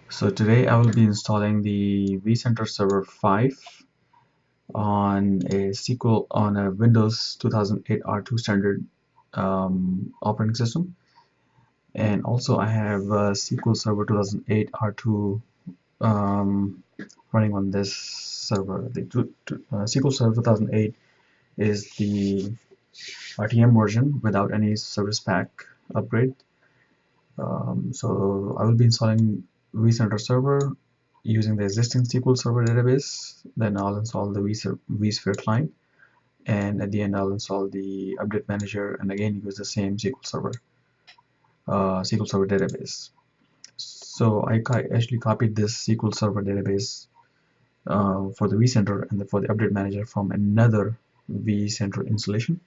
So today I will be installing the vCenter Server 5 on a Windows 2008 R2 standard operating system, and also I have SQL Server 2008 R2 running on this server. The SQL Server 2008 is the RTM version without any service pack upgrade. So I will be installing vCenter Server using the existing SQL Server database. Then I'll install the vSphere client, and at the end I'll install the update manager, and again use the same SQL Server database. So I actually copied this SQL Server database for the vCenter and for the update manager from another vCenter installation,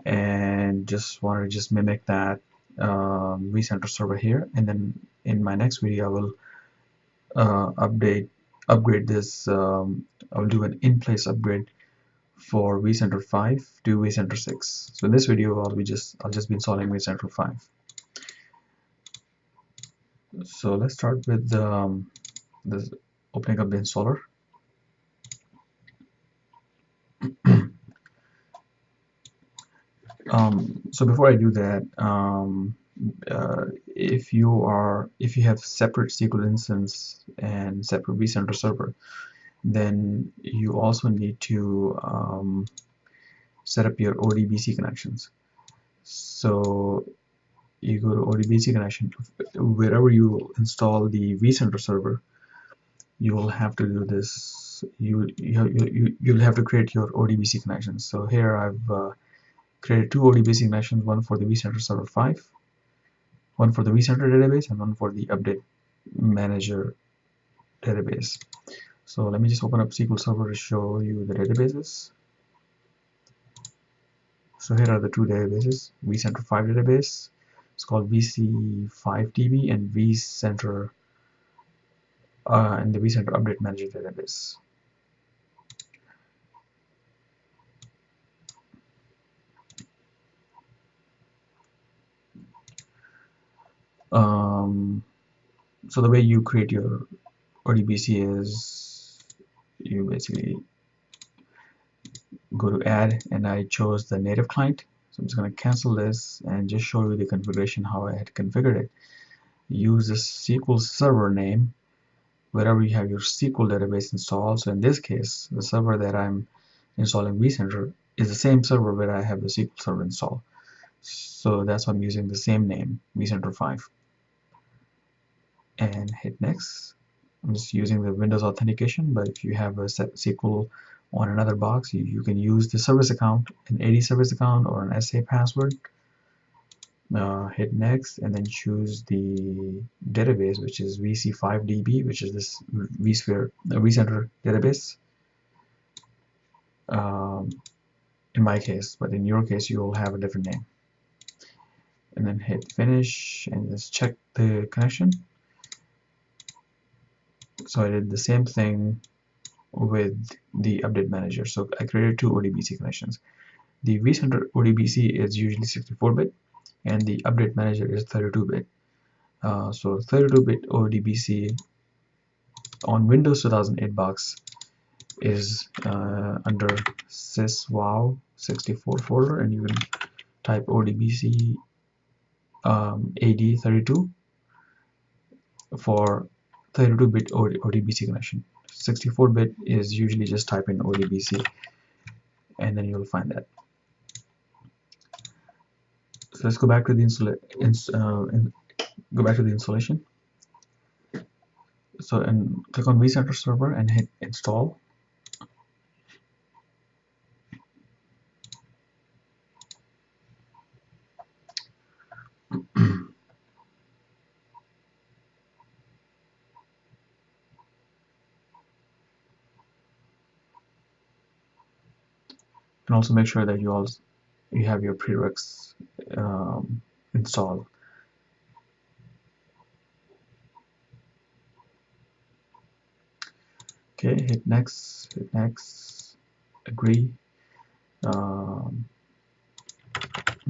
and just wanted to mimic that vCenter server here, and then in my next video I will upgrade this. I will do an in-place upgrade for vCenter 5 to vCenter 6. So in this video I'll just be installing vCenter 5. So let's start with this, opening up the installer. So before I do that, if you have separate SQL instance and separate vCenter server, then you also need to set up your ODBC connections. So you go to ODBC connection. Wherever you install the vCenter server, you will have to do this. You'll have to create your ODBC connections. So here I've created two ODBC connections, one for the vCenter Server 5, one for the vCenter database, and one for the update manager database. So let me just open up SQL Server to show you the databases. So here are the two databases: vCenter 5 database, it's called VC5DB, and vCenter and the vCenter update manager database. So the way you create your ODBC is you basically go to add, and I chose the native client. So I'm just going to cancel this and just show you the configuration, how I had configured it. Use the SQL Server name wherever you have your SQL database installed. So in this case, the server that I'm installing vCenter is the same server where I have the SQL Server installed. So that's why I'm using the same name, vCenter 5. And hit next. I'm just using the Windows authentication, but if you have a SQL on another box, you can use the service account, an AD service account, or an SA password. Hit next, and then choose the database, which is VC5DB, which is this vSphere vCenter database. In my case, but in your case, you will have a different name. And then hit finish, and just check the connection. So I did the same thing with the update manager. So I created two ODBC connections. The vCenter ODBC is usually 64-bit, and the update manager is 32-bit. So 32-bit ODBC on Windows 2008 box is under syswow 64 folder, and you can type ODBC AD32 for 32-bit ODBC connection. 64-bit is usually just type in ODBC, and then you'll find that. So let's go back to the installation. So and click on vCenter Server and hit install. And also make sure that you have your prereqs installed. Okay, hit next, agree. I'm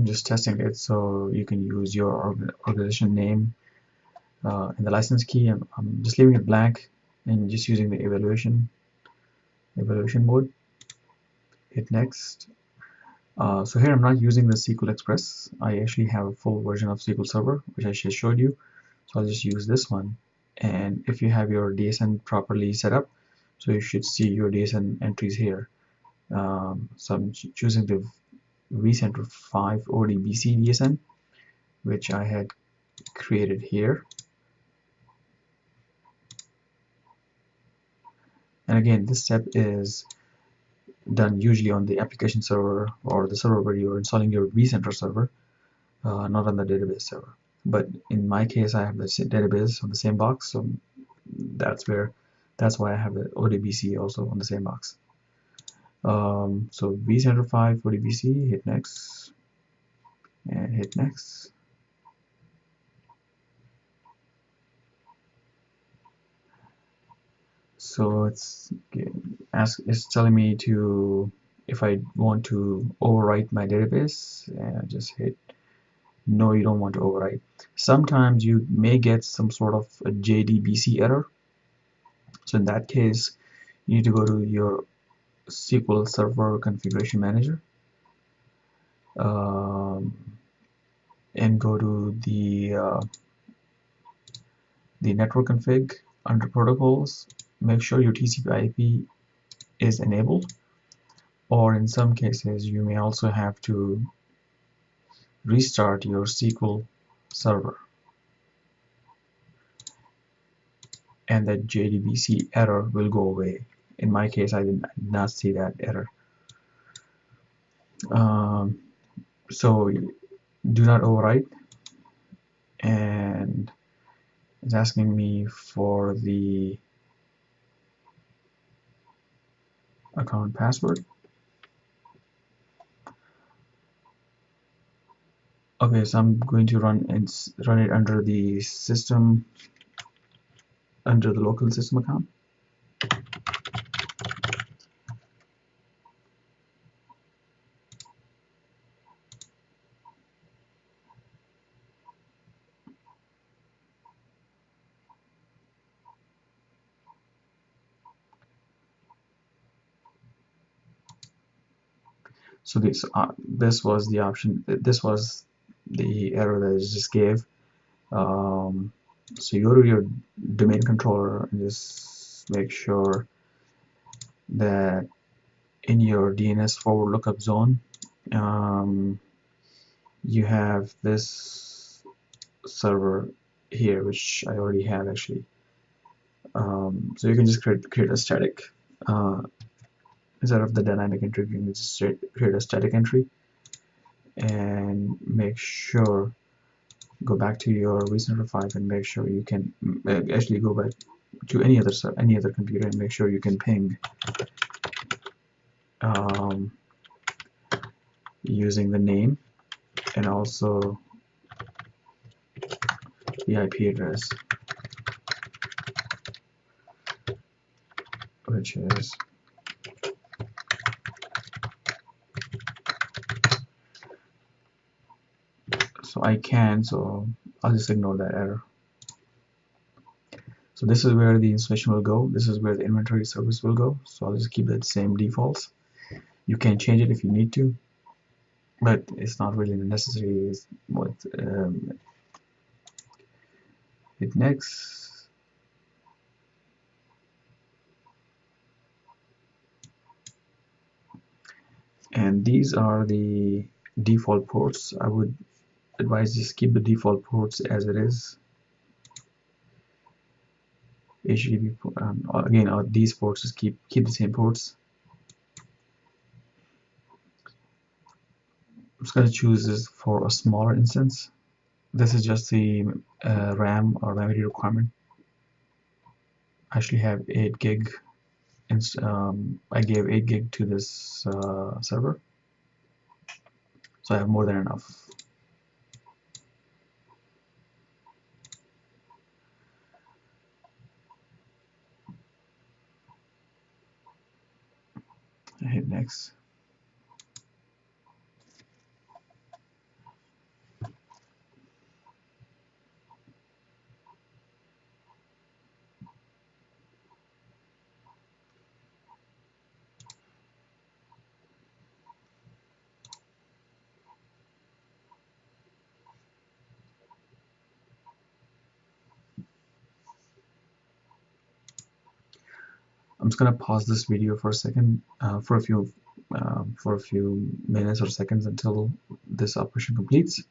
just testing it, so you can use your organization name In the license key, I'm just leaving it blank and just using the evaluation mode. Hit next. So here I'm not using the SQL Express. I actually have a full version of SQL Server, which I just showed you. So I'll just use this one. And if you have your DSN properly set up, so you should see your DSN entries here. So I'm choosing the vCenter 5 ODBC DSN, which I had created here. And again, this step is done usually on the application server or the server where you're installing your vCenter server, not on the database server. But in my case, I have the database on the same box, so that's why I have the ODBC also on the same box. So vCenter 5 ODBC, hit next, and hit next. So it's telling me to, if I want to overwrite my database, and just hit no, you don't want to overwrite. Sometimes you may get some sort of a JDBC error. So in that case, you need to go to your SQL Server Configuration Manager and go to the network config under protocols. Make sure your TCP/IP is enabled, or in some cases you may also have to restart your SQL server, and that JDBC error will go away. In my case, I did not see that error. So do not overwrite, and it's asking me for the account password. Okay, so I'm going to run it under the system, under the local system account. So this was the option. This was the error that I just gave. So you go to your domain controller and just make sure that in your DNS forward lookup zone, you have this server here, which I already have actually. So you can just create a static instead of the dynamic entry. You can just create a static entry and make sure, go back to your vCenter 5 and make sure you can actually go back to any other computer and make sure you can ping using the name and also the IP address, which is so I'll just ignore that error. So this is where the installation will go. This is where the inventory service will go. So I'll just keep it same defaults. You can change it if you need to, but it's not really necessary. Hit next. And these are the default ports. I would advise just keep the default ports as it is. HTTP again, these ports, just keep the same ports. I'm just going to choose this for a smaller instance. This is just the RAM or memory requirement. I actually have 8 gig. I gave 8 gig to this server, so I have more than enough. I hit next. I'm just gonna pause this video for a second, for a few minutes or seconds until this operation completes.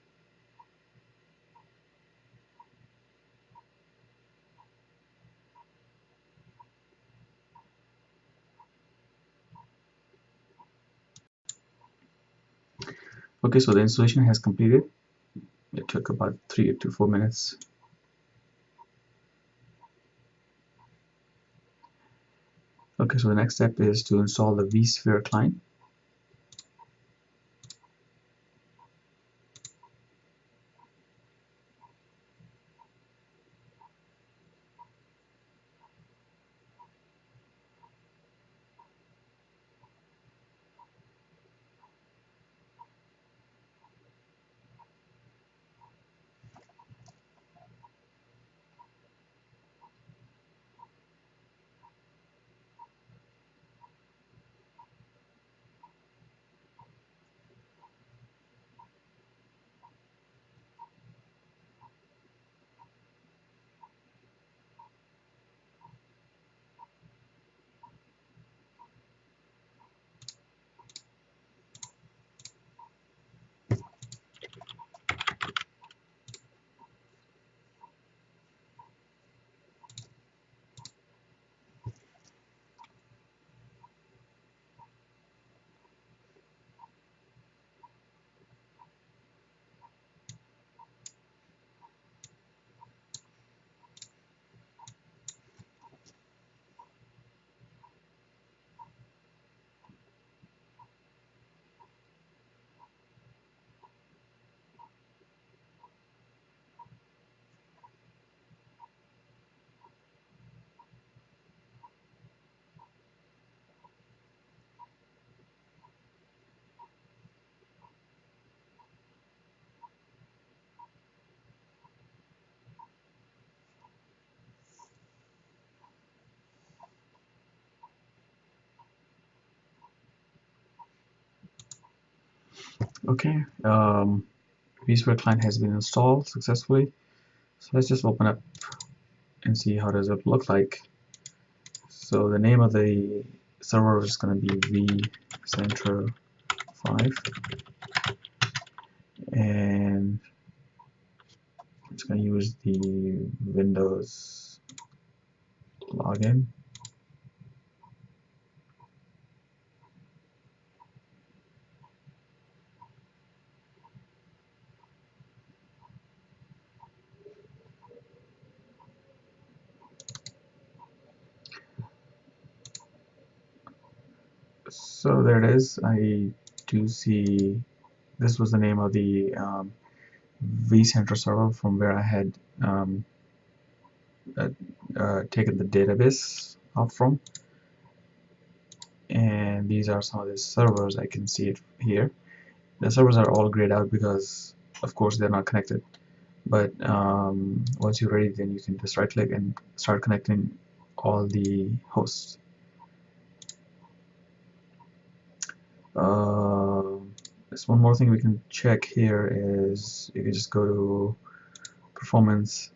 Okay, so the installation has completed. It took about 3 to 4 minutes. Okay, so the next step is to install the vSphere client. Okay, vSphere client has been installed successfully. So let's just open up and see how does it look like. So the name of the server is going to be vCenter 5, and it's going to use the Windows login. So there it is. I do see this was the name of the vCenter server from where I had taken the database off from, and these are some of the servers. I can see it here. The servers are all grayed out because of course they're not connected, but once you're ready, then you can just right click and start connecting all the hosts. There's one more thing we can check here is you can just go to performance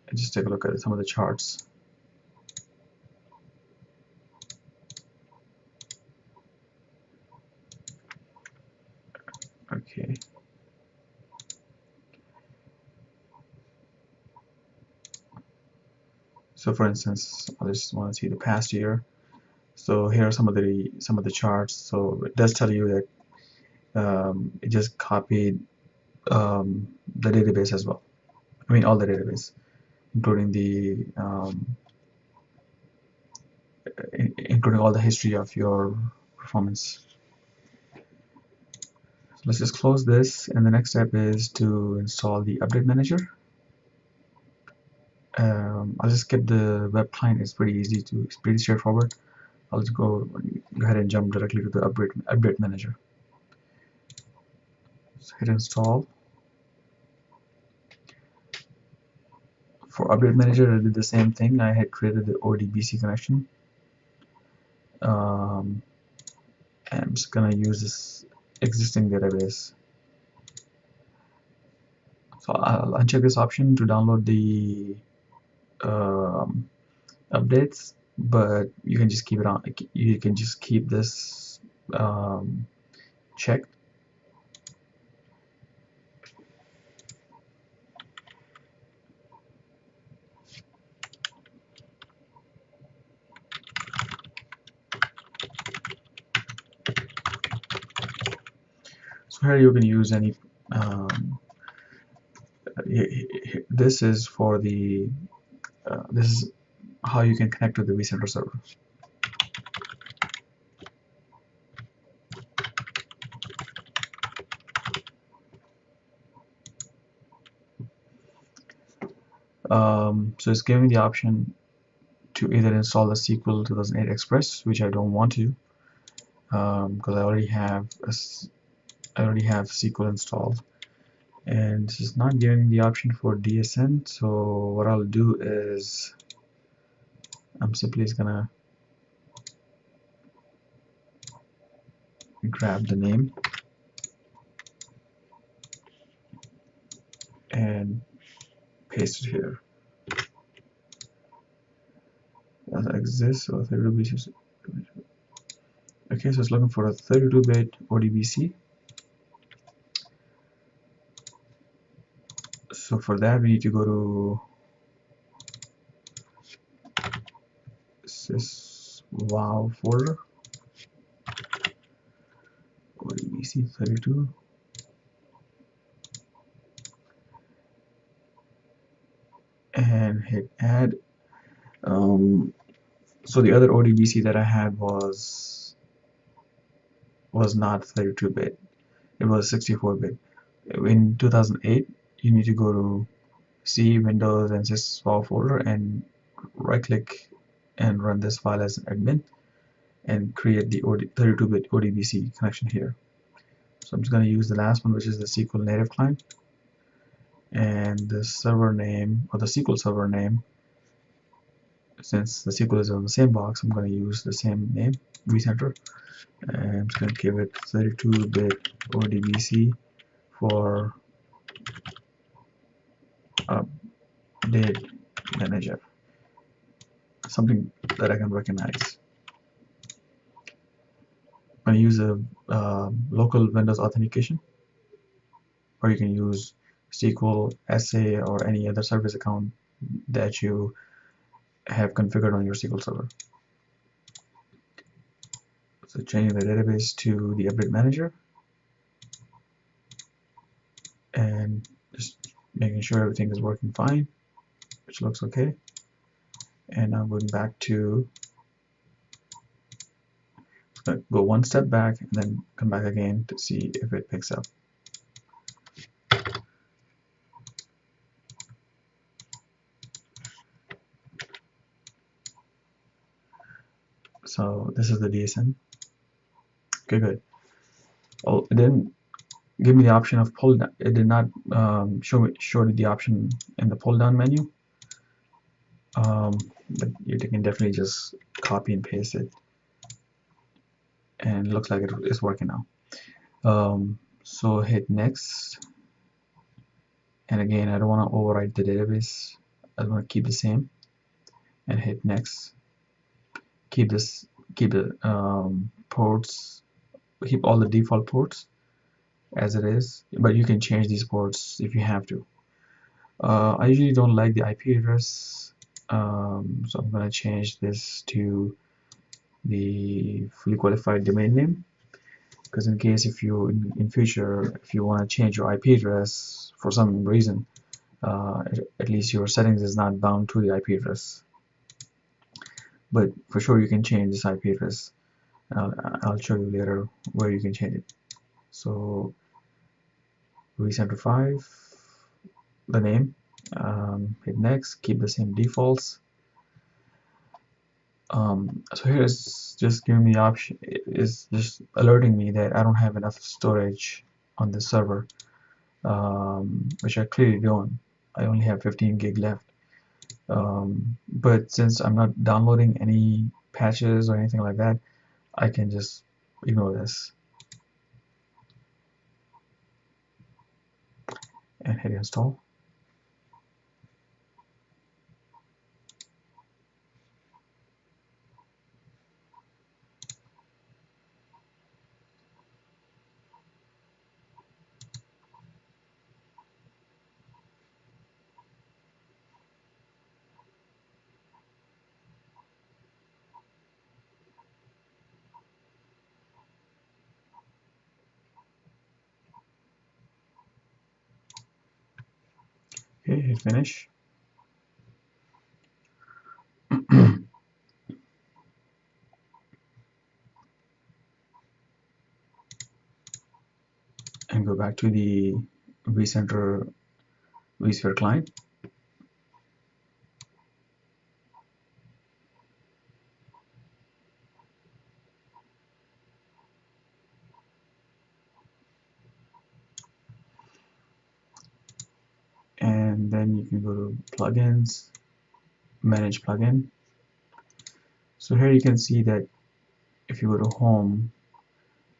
and just take a look at some of the charts. Okay. So for instance, I just want to see the past year. So here are some of the charts. So it does tell you that it just copied the database as well. I mean all the database, including the including all the history of your performance. So let's just close this, and the next step is to install the update manager. I'll just skip the web client. It's pretty straightforward. I'll just go ahead and jump directly to the update manager. So hit install. For update manager, I did the same thing. I had created the ODBC connection. And I'm just gonna use this existing database. So I'll uncheck this option to download the updates, but you can just keep it on. You can just keep this checked. So here you can use any. This is for the. This is how you can connect to the vCenter server. So it's giving the option to either install the SQL 2008 Express, which I don't want to, because I already have SQL installed, and this is not giving the option for DSN. So what I'll do is I'm simply just gonna grab the name and paste it here. Does it exist? So 32-bit. Okay, so it's looking for a 32-bit ODBC. So for that, we need to go to syswow folder, ODBC 32, and hit add. So the other ODBC that I had was not 32-bit. It was 64-bit. In 2008, you need to go to C, Windows, and syswow folder, and right-click and run this file as an admin, and create the 32-bit ODBC connection here. So I'm just going to use the last one, which is the SQL native client, and the server name, or the SQL server name. Since the SQL is on the same box, I'm going to use the same name, vCenter, and I'm just going to give it 32-bit ODBC for update manager, something that I can recognize. I'm going to use a local Windows authentication, or you can use SQL SA or any other service account that you have configured on your SQL Server. So changing the database to the update manager, and just making sure everything is working fine, which looks okay. And I'm going back to go one step back and then come back again to see if it picks up. So this is the DSN. Okay, good. Oh, it didn't give me the option of pull down. It did not show the option in the pull down menu. But you can definitely just copy and paste it, and it looks like it is working now. So hit next, and again, I don't want to overwrite the database. I want to keep the same, and hit next. Keep the ports, keep all the default ports as it is, but you can change these ports if you have to. I usually don't like the IP address, so I'm going to change this to the fully qualified domain name, because in case if you in future if you want to change your IP address for some reason, at least your settings is not bound to the IP address. But for sure you can change this IP address. I'll show you later where you can change it. So vCenter 5, the name, hit next, keep the same defaults. So here is just giving me the option, is just alerting me that I don't have enough storage on the server, which I clearly don't. I only have 15 gig left. But since I'm not downloading any patches or anything like that, I can just ignore this and hit install. Okay, hit finish. And go back to the vCenter vSphere client. And then you can go to plugins, manage plugin. So here you can see that if you go to home,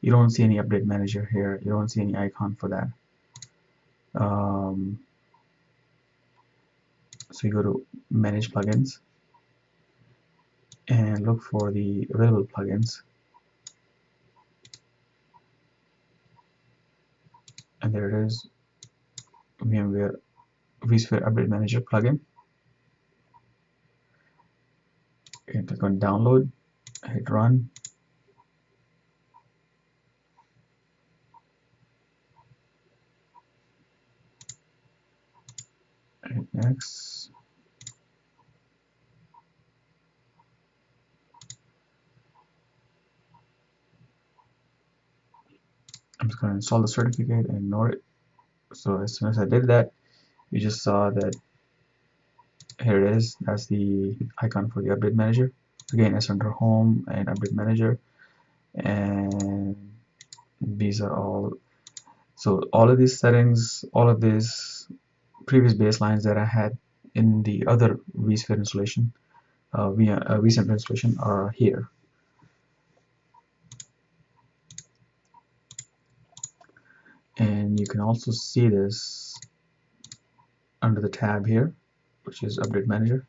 you don't see any update manager here. You don't see any icon for that. So you go to manage plugins and look for the available plugins, and there it is, VMware vSphere Update Manager plugin. You can click on download, hit run, hit next. I'm just going to install the certificate and ignore it. So as soon as I did that, you just saw that here it is. That's the icon for the update manager. Again, it's under home and update manager, and these are all. So all of these settings, all of these previous baselines that I had in the other vSphere installation, vCenter installation, are here. And you can also see this under the tab here, which is update manager.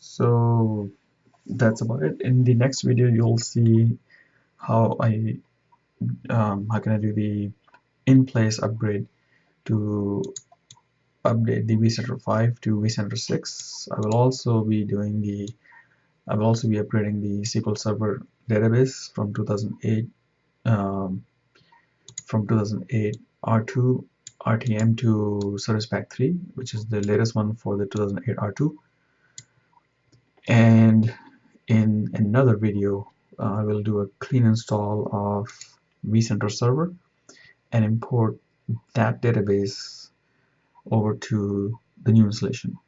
So that's about it. In the next video, you'll see how how can I do the in-place upgrade to update the vCenter 5 to vCenter 6. I will also be upgrading the SQL Server database from 2008 R2 RTM to Service Pack 3, which is the latest one for the 2008 R2. And in another video, I will do a clean install of vCenter Server and import that database over to the new installation.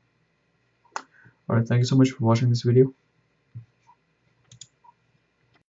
Alright, thank you so much for watching this video.